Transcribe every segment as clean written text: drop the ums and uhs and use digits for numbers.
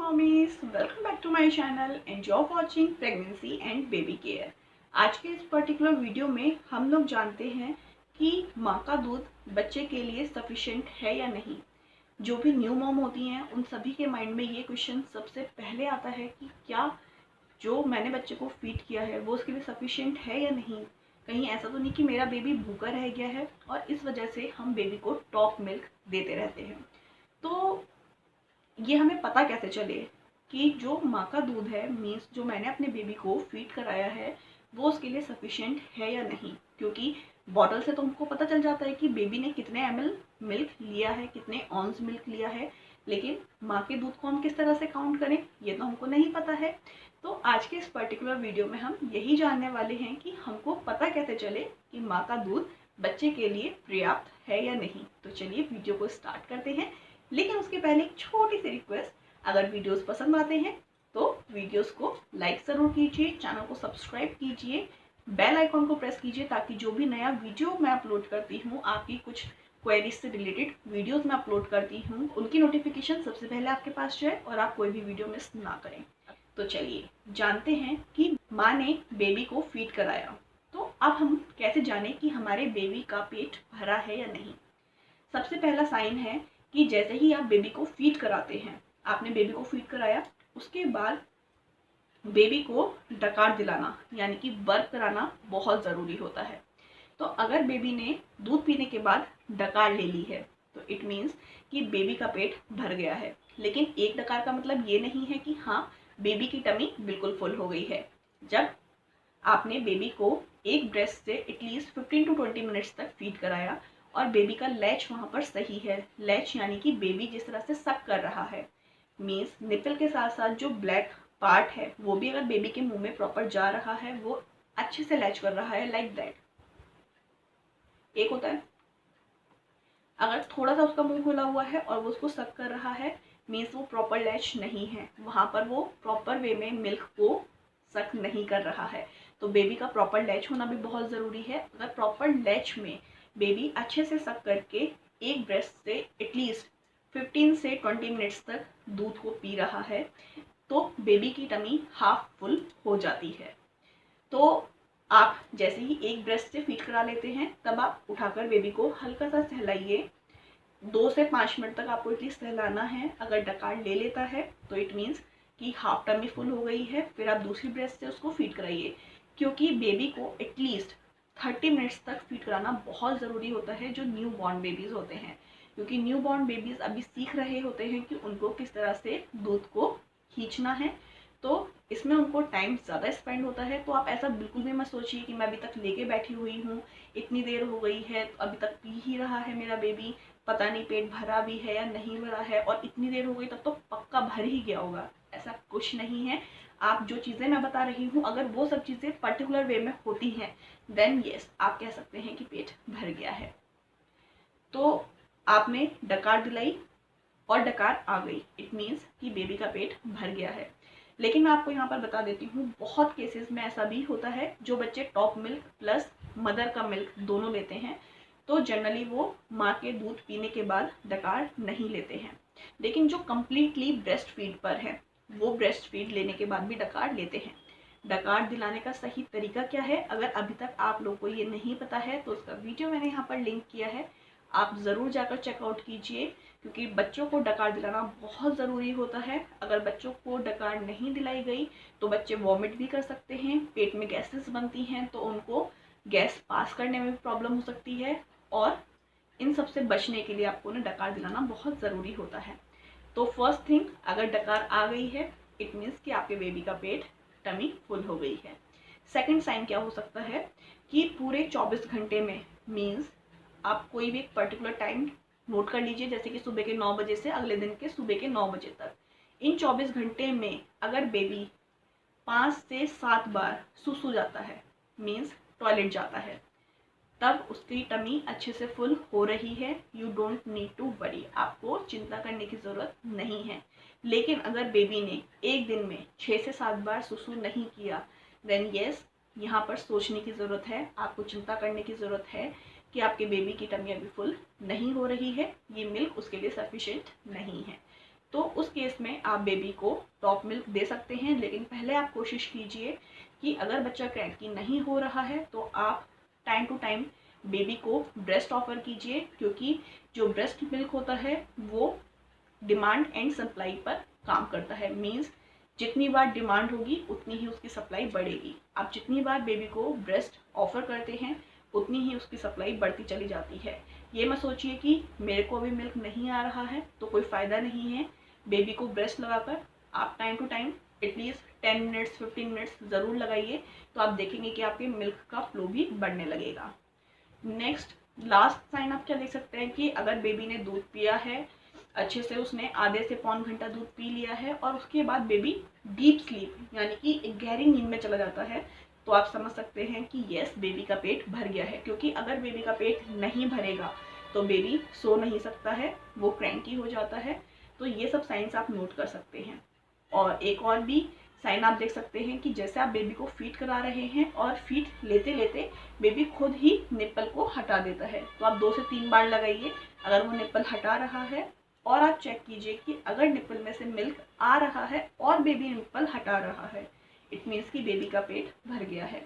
Mommies, welcome back to my channel and you're watching pregnancy and baby care. आज के इस particular video में हम लोग जानते हैं कि माँ का दूध बच्चे के लिए सफिशिएंट है या नहीं। जो भी न्यू मॉम होती हैं उन सभी के माइंड में ये क्वेश्चन सबसे पहले आता है कि क्या जो मैंने बच्चे को फीड किया है वो उसके लिए सफिशिएंट है या नहीं। कहीं ऐसा तो नहीं कि मेरा बेबी भूखा रह गया है और इस वजह से हम बेबी को टॉप मिल्क देते रहते हैं। तो ये हमें पता कैसे चले कि जो माँ का दूध है मीन्स जो मैंने अपने बेबी को फीड कराया है वो उसके लिए सफिशिएंट है या नहीं। क्योंकि बॉटल से तो हमको पता चल जाता है कि बेबी ने कितने ml मिल्क लिया है, कितने ऑन्स मिल्क लिया है, लेकिन माँ के दूध को हम किस तरह से काउंट करें ये तो हमको नहीं पता है। तो आज के इस पर्टिकुलर वीडियो में हम यही जानने वाले हैं कि हमको पता कैसे चले कि माँ का दूध बच्चे के लिए पर्याप्त है या नहीं। तो चलिए वीडियो को स्टार्ट करते हैं, लेकिन उसके पहले एक छोटी सी रिक्वेस्ट, अगर वीडियोस पसंद आते हैं तो वीडियोस को लाइक ज़रूर कीजिए, चैनल को सब्सक्राइब कीजिए, बेल आइकॉन को प्रेस कीजिए ताकि जो भी नया वीडियो मैं अपलोड करती हूँ, आपकी कुछ क्वेरीज से रिलेटेड वीडियोस मैं अपलोड करती हूँ, उनकी नोटिफिकेशन सबसे पहले आपके पास जाए और आप कोई भी वीडियो मिस ना करें। तो चलिए जानते हैं कि माँ ने बेबी को फीड कराया तो अब हम कैसे जाने कि हमारे बेबी का पेट भरा है या नहीं। सबसे पहला साइन है कि जैसे ही आप बेबी को फीड कराते हैं, आपने बेबी को फीड कराया उसके बाद बेबी को डकार दिलाना यानी कि बर्प कराना बहुत ज़रूरी होता है। तो अगर बेबी ने दूध पीने के बाद डकार ले ली है तो इट मीन्स कि बेबी का पेट भर गया है। लेकिन एक डकार का मतलब ये नहीं है कि हाँ बेबी की टमी बिल्कुल फुल हो गई है। जब आपने बेबी को एक ब्रेस्ट से एटलीस्ट 15 to 20 मिनट्स तक फीड कराया और बेबी का लैच वहाँ पर सही है, लैच यानी कि बेबी जिस तरह से सक कर रहा है, मीन्स निपल के साथ साथ जो ब्लैक पार्ट है वो भी अगर बेबी के मुंह में प्रॉपर जा रहा है, वो अच्छे से लैच कर रहा है, लाइक दैट। एक होता है अगर थोड़ा सा उसका मुंह खुला हुआ है और वो उसको सक कर रहा है, मीन्स वो प्रॉपर लैच नहीं है, वहाँ पर वो प्रॉपर वे में मिल्क को सक नहीं कर रहा है। तो बेबी का प्रॉपर लैच होना भी बहुत ज़रूरी है। अगर प्रॉपर लैच में बेबी अच्छे से सक करके एक ब्रेस्ट से एटलीस्ट 15 से 20 मिनट्स तक दूध को पी रहा है तो बेबी की टमी हाफ फुल हो जाती है। तो आप जैसे ही एक ब्रेस्ट से फीड करा लेते हैं तब आप उठाकर बेबी को हल्का सा सहलाइए। 2 से 5 मिनट तक आपको एटलीस्ट सहलाना है। अगर डकार ले लेता है तो इट मीन्स कि हाफ टमी फुल हो गई है। फिर आप दूसरी ब्रेस्ट से उसको फीड कराइए, क्योंकि बेबी को एटलीस्ट 30 मिनट्स तक फीड कराना बहुत ज़रूरी होता है जो न्यू बॉर्न बेबीज़ होते हैं। क्योंकि न्यू बॉर्न बेबीज़ अभी सीख रहे होते हैं कि उनको किस तरह से दूध को खींचना है, तो इसमें उनको टाइम ज़्यादा स्पेंड होता है। तो आप ऐसा बिल्कुल भी मत सोचिए कि मैं अभी तक लेके बैठी हुई हूँ, इतनी देर हो गई है अभी तक पी ही रहा है मेरा बेबी, पता नहीं पेट भरा भी है या नहीं भरा है, और इतनी देर हो गई तब तो पक्का भर ही गया होगा। ऐसा कुछ नहीं है। आप जो चीज़ें मैं बता रही हूँ अगर वो सब चीज़ें पर्टिकुलर वे में होती हैं देन यस आप कह सकते हैं कि पेट भर गया है। तो आपने डकार दिलाई और डकार आ गई, इट मीन्स कि बेबी का पेट भर गया है। लेकिन मैं आपको यहाँ पर बता देती हूँ बहुत केसेस में ऐसा भी होता है जो बच्चे टॉप मिल्क प्लस मदर का मिल्क दोनों लेते हैं तो जनरली वो माँ के दूध पीने के बाद डकार नहीं लेते हैं। लेकिन जो कम्प्लीटली ब्रेस्ट फीड पर है वो ब्रेस्ट फीड लेने के बाद भी डकार लेते हैं। डकार दिलाने का सही तरीका क्या है, अगर अभी तक आप लोगों को ये नहीं पता है तो उसका वीडियो मैंने यहाँ पर लिंक किया है, आप ज़रूर जाकर चेकआउट कीजिए। क्योंकि बच्चों को डकार दिलाना बहुत ज़रूरी होता है। अगर बच्चों को डकार नहीं दिलाई गई तो बच्चे वॉमिट भी कर सकते हैं, पेट में गैसेस बनती हैं तो उनको गैस पास करने में भी प्रॉब्लम हो सकती है, और इन सब से बचने के लिए आपको ना डकार दिलाना बहुत ज़रूरी होता है। तो फर्स्ट थिंग, अगर डकार आ गई है इट मीन्स कि आपके बेबी का पेट टमी फुल हो गई है। सेकंड साइन क्या हो सकता है कि पूरे 24 घंटे में, मीन्स आप कोई भी एक पर्टिकुलर टाइम नोट कर लीजिए, जैसे कि सुबह के 9 बजे से अगले दिन के सुबह के 9 बजे तक, इन 24 घंटे में अगर बेबी 5 से 7 बार सुसु जाता है, मीन्स टॉयलेट जाता है, तब उसकी टमी अच्छे से फुल हो रही है। You don't need to worry, आपको चिंता करने की ज़रूरत नहीं है। लेकिन अगर बेबी ने एक दिन में 6 से 7 बार सुसु नहीं किया देन येस यहाँ पर सोचने की ज़रूरत है, आपको चिंता करने की ज़रूरत है कि आपके बेबी की टमी अभी फुल नहीं हो रही है, ये मिल्क उसके लिए सफिशिएंट नहीं है। तो उस केस में आप बेबी को टॉप मिल्क दे सकते हैं। लेकिन पहले आप कोशिश कीजिए कि अगर बच्चा क्रैंकी नहीं हो रहा है तो आप टाइम टू टाइम बेबी को ब्रेस्ट ऑफर कीजिए, क्योंकि जो ब्रेस्ट मिल्क होता है वो डिमांड एंड सप्लाई पर काम करता है। मीन्स जितनी बार डिमांड होगी उतनी ही उसकी सप्लाई बढ़ेगी। आप जितनी बार बेबी को ब्रेस्ट ऑफर करते हैं उतनी ही उसकी सप्लाई बढ़ती चली जाती है। ये मत सोचिए कि मेरे को अभी मिल्क नहीं आ रहा है तो कोई फ़ायदा नहीं है। बेबी को ब्रेस्ट लगाकर आप time to time at least 10 minutes 15 minutes ज़रूर लगाइए, तो आप देखेंगे कि आपके मिल्क का फ्लो भी बढ़ने लगेगा। नेक्स्ट लास्ट साइन आप क्या देख सकते हैं कि अगर बेबी ने दूध पिया है अच्छे से, उसने आधे से पौन घंटा दूध पी लिया है और उसके बाद बेबी डीप स्लीप यानी कि एक गहरी नींद में चला जाता है, तो आप समझ सकते हैं कि यस बेबी का पेट भर गया है। क्योंकि अगर बेबी का पेट नहीं भरेगा तो बेबी सो नहीं सकता है, वो क्रैंकी हो जाता है। तो ये सब साइंस आप नोट कर सकते हैं। और एक और भी साइन आप देख सकते हैं कि जैसे आप बेबी को फीड करा रहे हैं और फीड लेते लेते बेबी खुद ही निप्पल को हटा देता है, तो आप 2 से 3 बार लगाइए। अगर वो निप्पल हटा रहा है और आप चेक कीजिए कि अगर निप्पल में से मिल्क आ रहा है और बेबी निप्पल हटा रहा है, इट मीन्स कि बेबी का पेट भर गया है।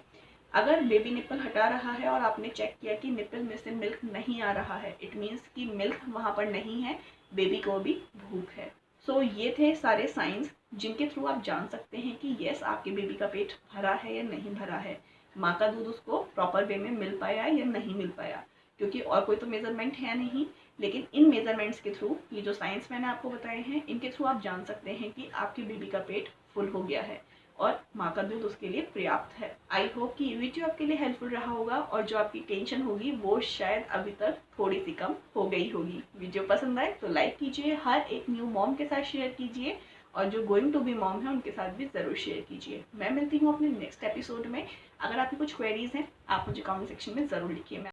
अगर बेबी निप्पल हटा रहा है और आपने चेक किया कि निप्पल में से मिल्क नहीं आ रहा है, इट मीन्स कि मिल्क वहाँ पर नहीं है, बेबी को भी भूख है। सो ये थे सारे साइंस जिनके थ्रू आप जान सकते हैं कि यस आपके बेबी का पेट भरा है या नहीं भरा है, माँ का दूध उसको प्रॉपर वे में मिल पाया या नहीं मिल पाया। क्योंकि और कोई तो मेजरमेंट है नहीं, लेकिन इन मेजरमेंट्स के थ्रू, ये जो साइंस मैंने आपको बताए हैं, इनके थ्रू आप जान सकते हैं कि आपके बेबी का पेट फुल हो गया है और माँ का दूध उसके लिए पर्याप्त है। आई होप कि ये वीडियो आपके लिए हेल्पफुल रहा होगा और जो आपकी टेंशन होगी वो शायद अभी तक थोड़ी सी कम हो गई होगी। वीडियो पसंद आए तो लाइक कीजिए, हर एक न्यू मॉम के साथ शेयर कीजिए और जो गोइंग टू बी मॉम है उनके साथ भी ज़रूर शेयर कीजिए। मैं मिलती हूँ अपने नेक्स्ट एपिसोड में। अगर आपकी कुछ क्वेरीज हैं आप मुझे कमेंट सेक्शन में ज़रूर लिखिए।